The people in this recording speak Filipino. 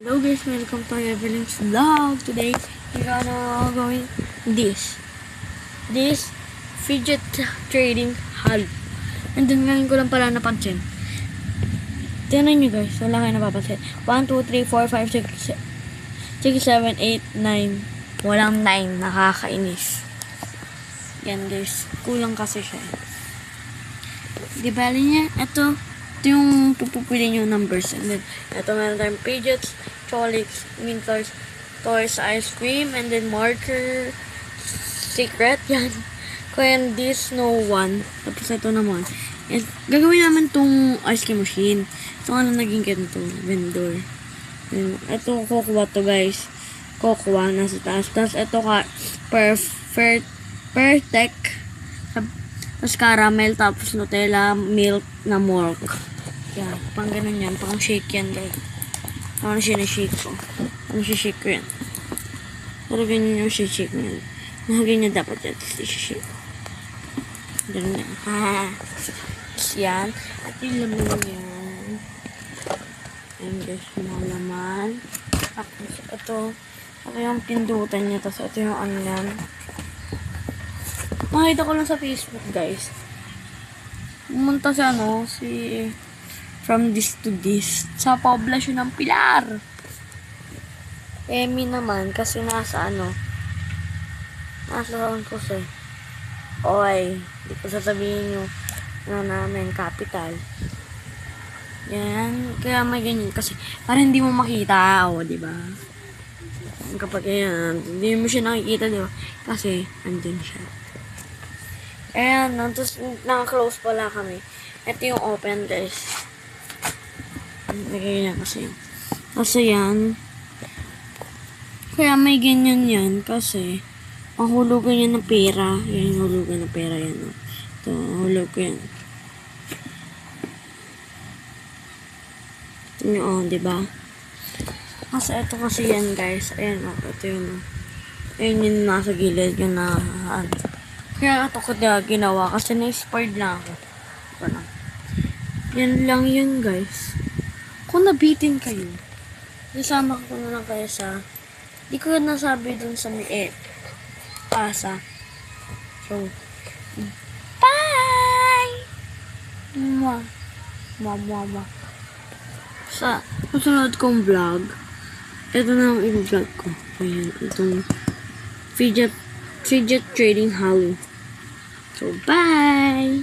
Hello guys, welcome to Evelyn's vlog. Today, we're gonna going this fidget trading hall. And then ngayon ko lang pala napansin. Tingnan nyo guys, wala kayo napapansin. 1, 2, 3, 4, 5, 6, 7, 8, 9. Walang 9, nakakainis. Yan guys, kulang kasi siya. Di bali niya, ito yung pupupili nyo numbers. And then, ito meron tayong fidgets, cholics, minters, toys, ice cream, and then marker, secret, yan. Candies, no one. Tapos ito naman. And, gagawin namin tong ice cream machine. Ito nga na naging ganito, vendor. And, ito, cocoa to guys. Cocoa, nasa taas. Tapos ito ka, perfect. Tapos caramel, tapos Nutella, milk na milk. Yan, pang ganun yan, pang shake yan guys. Ano sinashake ko? Ano shake ko yan? Pero ganyan yung shake mo yan. Ganyan dapat yan, tapos shake. Ganun yan. Tapos yan. At yung laman yan. Ayan guys, mga laman. Tapos ito yung pindutan niya, tapos ito yung ano yan. Makita ko lang sa Facebook guys. Pumunta siya si from this to this sa poblasyon ng Pilar. Emi naman kasi nasa saan ko siya. Oy, di ko sasabihin yung namin capital. Yan, kaya may ganyan kasi para hindi mo makita, di ba? Kapag yan, hindi mo siya nakikita, di ba? Kasi andun siya. Ayan, tapos naka-close pala kami. Ito yung open guys. Lagay niya kasi. Kasi yan. Kaya may ganyan yan. Kasi, ang hulugan niya ng pera. Yan yung hulugan ng pera yan. Ito, hulog ko yan. Ito nyo, diba? Kasi ito kasi yan guys. Ayan, ito yun. Ayan yung nasa gilid. Yung kaya ito ko ginawa kasi na-inspired na ako. Yan lang yun guys. Kung nabitin kayo, nasama ko na lang kayo di ko nasabi dun sa pasa. So, bye! Mama. Sa susunod kong vlog, ito na ang i-vlog ko. Ayan, itong fidget trading hall. So, bye!